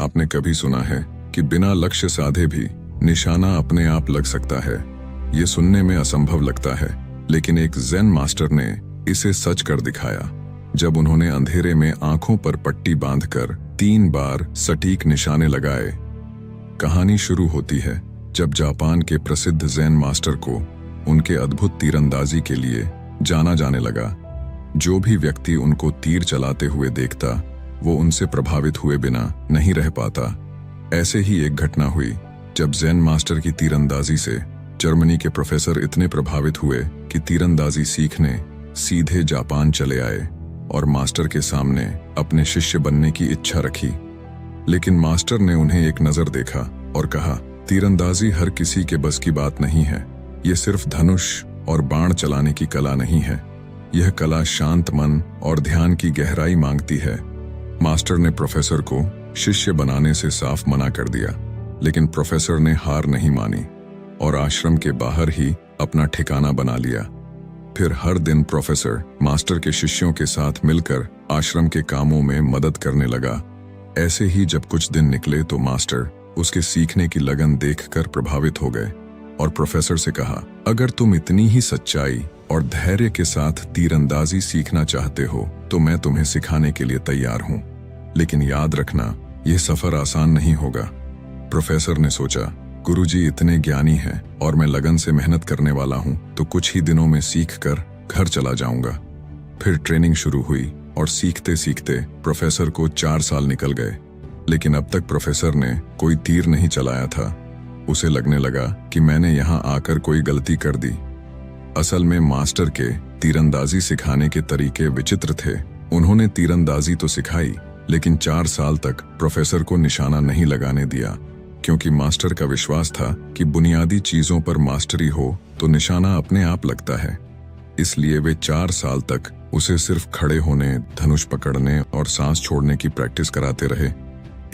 आपने कभी सुना है कि बिना लक्ष्य साधे भी निशाना अपने आप लग सकता है? ये सुनने में असंभव लगता है, लेकिन एक ज़ेन मास्टर ने इसे सच कर दिखाया जब उन्होंने अंधेरे में आंखों पर पट्टी बांधकर 3 बार सटीक निशाने लगाए। कहानी शुरू होती है जब जापान के प्रसिद्ध ज़ेन मास्टर को उनके अद्भुत तीरंदाजी के लिए जाना जाने लगा। जो भी व्यक्ति उनको तीर चलाते हुए देखता, वो उनसे प्रभावित हुए बिना नहीं रह पाता। ऐसे ही एक घटना हुई जब ज़ेन मास्टर की तीरंदाजी से जर्मनी के प्रोफेसर इतने प्रभावित हुए कि तीरंदाजी सीखने सीधे जापान चले आए और मास्टर के सामने अपने शिष्य बनने की इच्छा रखी। लेकिन मास्टर ने उन्हें एक नज़र देखा और कहा, तीरंदाजी हर किसी के बस की बात नहीं है। ये सिर्फ धनुष और बाण चलाने की कला नहीं है। यह कला शांत मन और ध्यान की गहराई मांगती है। मास्टर ने प्रोफेसर को शिष्य बनाने से साफ मना कर दिया, लेकिन प्रोफेसर ने हार नहीं मानी और आश्रम के बाहर ही अपना ठिकाना बना लिया। फिर हर दिन प्रोफेसर मास्टर के शिष्यों के साथ मिलकर आश्रम के कामों में मदद करने लगा। ऐसे ही जब कुछ दिन निकले तो मास्टर उसके सीखने की लगन देखकर प्रभावित हो गए और प्रोफेसर से कहा, अगर तुम इतनी ही सच्चाई और धैर्य के साथ तीरंदाजी सीखना चाहते हो तो मैं तुम्हें सिखाने के लिए तैयार हूं, लेकिन याद रखना यह सफर आसान नहीं होगा। प्रोफेसर ने सोचा, गुरुजी इतने ज्ञानी हैं और मैं लगन से मेहनत करने वाला हूं, तो कुछ ही दिनों में सीख कर घर चला जाऊंगा। फिर ट्रेनिंग शुरू हुई और सीखते सीखते प्रोफेसर को 4 साल निकल गए, लेकिन अब तक प्रोफेसर ने कोई तीर नहीं चलाया था। उसे लगने लगा कि मैंने यहाँ आकर कोई गलती कर दी। असल में मास्टर के तीरंदाजी सिखाने के तरीके विचित्र थे। उन्होंने तीरंदाजी तो सिखाई, लेकिन 4 साल तक प्रोफेसर को निशाना नहीं लगाने दिया, क्योंकि मास्टर का विश्वास था कि बुनियादी चीजों पर मास्टरी हो तो निशाना अपने आप लगता है। इसलिए वे 4 साल तक उसे सिर्फ खड़े होने, धनुष पकड़ने और सांस छोड़ने की प्रैक्टिस कराते रहे।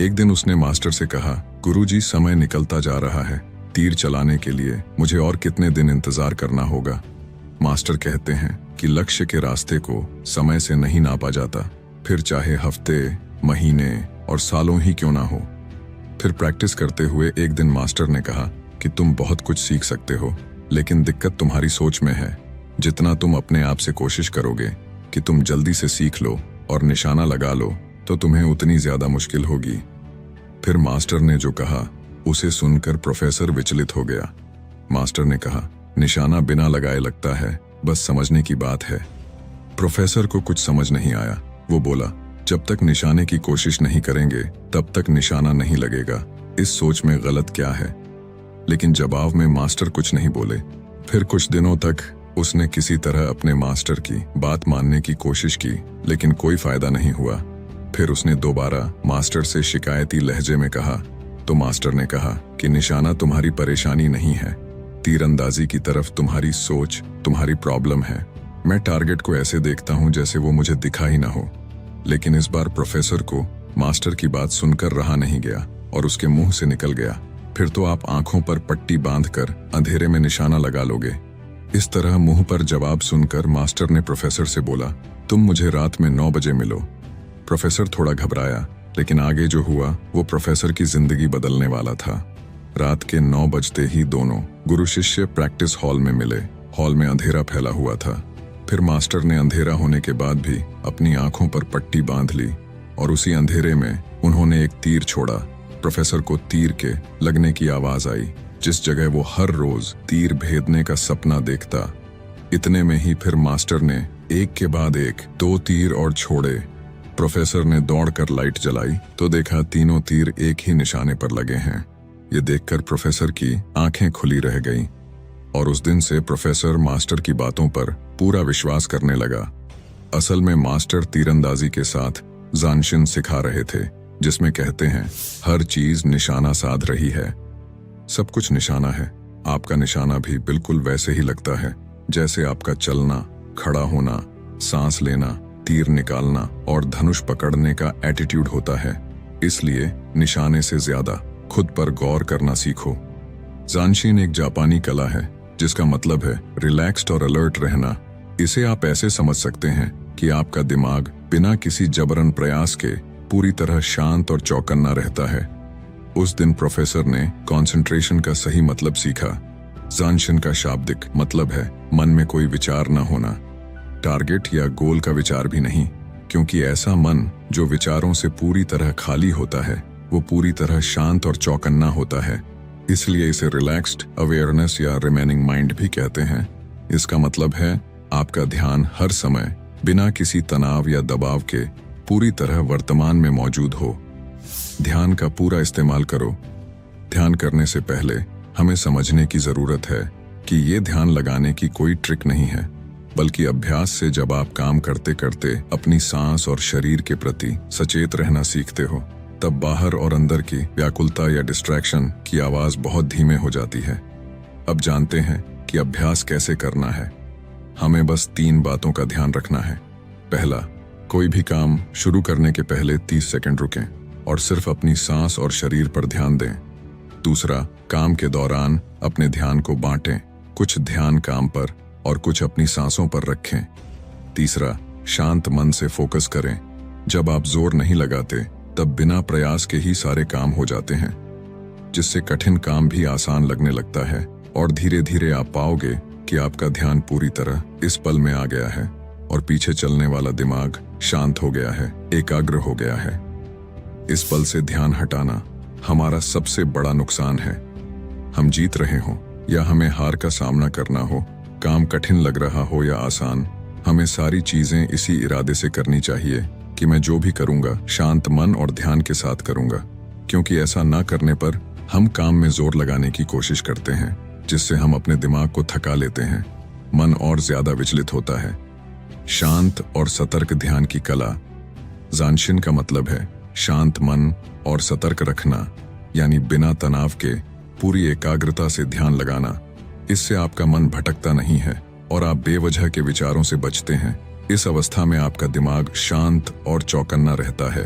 एक दिन उसने मास्टर से कहा, गुरुजी समय निकलता जा रहा है, तीर चलाने के लिए मुझे और कितने दिन इंतजार करना होगा? मास्टर कहते हैं कि लक्ष्य के रास्ते को समय से नहीं नापा जाता, फिर चाहे हफ्ते, महीने और सालों ही क्यों ना हो। फिर प्रैक्टिस करते हुए एक दिन मास्टर ने कहा कि तुम बहुत कुछ सीख सकते हो, लेकिन दिक्कत तुम्हारी सोच में है। जितना तुम अपने आप से कोशिश करोगे कि तुम जल्दी से सीख लो और निशाना लगा लो, तो तुम्हें उतनी ज्यादा मुश्किल होगी। फिर मास्टर ने जो कहा उसे सुनकर प्रोफेसर विचलित हो गया। मास्टर ने कहा, निशाना बिना लगाए लगता है, बस समझने की बात है। प्रोफेसर को कुछ समझ नहीं आया। वो बोला, जब तक निशाने की कोशिश नहीं करेंगे तब तक निशाना नहीं लगेगा। इस सोच में गलत क्या है? लेकिन जवाब में मास्टर कुछ नहीं बोले। फिर कुछ दिनों तक उसने किसी तरह अपने मास्टर की बात मानने की कोशिश की, लेकिन कोई फायदा नहीं हुआ। फिर उसने दोबारा मास्टर से शिकायती लहजे में कहा, तो मास्टर ने कहा कि निशाना तुम्हारी परेशानी नहीं है, तीरंदाजी की तरफ तुम्हारी सोच तुम्हारी प्रॉब्लम है। मैं टारगेट को ऐसे देखता हूं जैसे वो मुझे दिखा ही ना हो। लेकिन इस बार प्रोफेसर को मास्टर की बात सुनकर रहा नहीं गया और उसके मुंह से निकल गया, फिर तो आप आंखों पर पट्टी बांधकर अंधेरे में निशाना लगा लोगे। इस तरह मुंह पर जवाब सुनकर मास्टर ने प्रोफेसर से बोला, तुम मुझे रात में 9 बजे मिलो। प्रोफेसर थोड़ा घबराया, लेकिन आगे जो हुआ वो प्रोफेसर की जिंदगी बदलने वाला था। रात के 9 बजते ही दोनों गुरु शिष्य प्रैक्टिस हॉल में मिले। हॉल में अंधेरा फैला हुआ था। फिर मास्टर ने अंधेरा होने के बाद भी अपनी आंखों पर पट्टी बांध ली और उसी अंधेरे में उन्होंने एक तीर छोड़ा। प्रोफेसर को तीर के लगने की आवाज आई, जिस जगह वो हर रोज तीर भेदने का सपना देखता। इतने में ही फिर मास्टर ने एक के बाद एक 2 तीर और छोड़े। प्रोफेसर ने दौड़कर लाइट जलाई तो देखा तीनों तीर एक ही निशाने पर लगे हैं। ये देखकर प्रोफेसर की आंखें खुली रह गईं और उस दिन से प्रोफेसर मास्टर की बातों पर पूरा विश्वास करने लगा। असल में मास्टर तीरंदाजी के साथ ज़ानशिन सिखा रहे थे, जिसमें कहते हैं हर चीज निशाना साध रही है। सब कुछ निशाना है। आपका निशाना भी बिल्कुल वैसे ही लगता है जैसे आपका चलना, खड़ा होना, सांस लेना, तीर निकालना और धनुष पकड़ने का एटीट्यूड होता है। इसलिए निशाने से ज्यादा खुद पर गौर करना सीखो। ज़ानशिन एक जापानी कला है जिसका मतलब है रिलैक्स्ड और अलर्ट रहना। इसे आप ऐसे समझ सकते हैं कि आपका दिमाग बिना किसी जबरन प्रयास के पूरी तरह शांत और चौकन्ना रहता है। उस दिन प्रोफेसर ने कंसंट्रेशन का सही मतलब सीखा। ज़ानशिन का शाब्दिक मतलब है मन में कोई विचार न होना, टारगेट या गोल का विचार भी नहीं, क्योंकि ऐसा मन जो विचारों से पूरी तरह खाली होता है वो पूरी तरह शांत और चौकन्ना होता है। इसलिए इसे रिलैक्स्ड अवेयरनेस या रिमेनिंग माइंड भी कहते हैं। इसका मतलब है आपका ध्यान हर समय बिना किसी तनाव या दबाव के पूरी तरह वर्तमान में मौजूद हो। ध्यान का पूरा इस्तेमाल करो। ध्यान करने से पहले हमें समझने की जरूरत है कि ये ध्यान लगाने की कोई ट्रिक नहीं है, बल्कि अभ्यास से जब आप काम करते करते अपनी सांस और शरीर के प्रति सचेत रहना सीखते हो, तब बाहर और अंदर की व्याकुलता या डिस्ट्रैक्शन की आवाज बहुत धीमे हो जाती है। अब जानते हैं कि अभ्यास कैसे करना है। हमें बस 3 बातों का ध्यान रखना है। पहला, कोई भी काम शुरू करने के पहले 30 सेकंड रुकें और सिर्फ अपनी सांस और शरीर पर ध्यान दें। दूसरा, काम के दौरान अपने ध्यान को बांटें, कुछ ध्यान काम पर और कुछ अपनी सांसों पर रखें। तीसरा, शांत मन से फोकस करें। जब आप जोर नहीं लगाते तब बिना प्रयास के ही सारे काम हो जाते हैं, जिससे कठिन काम भी आसान लगने लगता है और धीरे धीरे आप पाओगे कि आपका ध्यान पूरी तरह इस पल में आ गया है और पीछे चलने वाला दिमाग शांत हो गया है, एकाग्र हो गया है। इस पल से ध्यान हटाना हमारा सबसे बड़ा नुकसान है। हम जीत रहे हों या हमें हार का सामना करना हो, काम कठिन लग रहा हो या आसान, हमें सारी चीजें इसी इरादे से करनी चाहिए कि मैं जो भी करूंगा शांत मन और ध्यान के साथ करूंगा, क्योंकि ऐसा ना करने पर हम काम में जोर लगाने की कोशिश करते हैं, जिससे हम अपने दिमाग को थका लेते हैं, मन और ज्यादा विचलित होता है। शांत और सतर्क ध्यान की कला। ज़ानशिन का मतलब है शांत मन और सतर्क रखना, यानी बिना तनाव के पूरी एकाग्रता से ध्यान लगाना। इससे आपका मन भटकता नहीं है और आप बेवजह के विचारों से बचते हैं। इस अवस्था में आपका दिमाग शांत और चौकन्ना रहता है।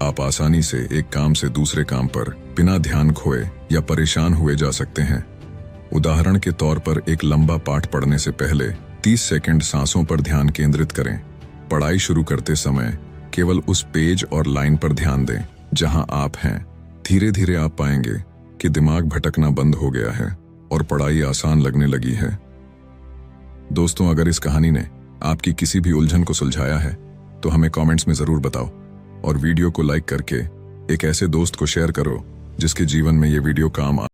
आप आसानी से एक काम से दूसरे काम पर बिना ध्यान खोए या परेशान हुए जा सकते हैं। उदाहरण के तौर पर एक लंबा पाठ पढ़ने से पहले 30 सेकंड सांसों पर ध्यान केंद्रित करें। पढ़ाई शुरू करते समय केवल उस पेज और लाइन पर ध्यान दें जहां आप हैं। धीरे धीरे आप पाएंगे कि दिमाग भटकना बंद हो गया है और पढ़ाई आसान लगने लगी है। दोस्तों, अगर इस कहानी ने आपकी किसी भी उलझन को सुलझाया है तो हमें कमेंट्स में जरूर बताओ और वीडियो को लाइक करके एक ऐसे दोस्त को शेयर करो जिसके जीवन में ये वीडियो काम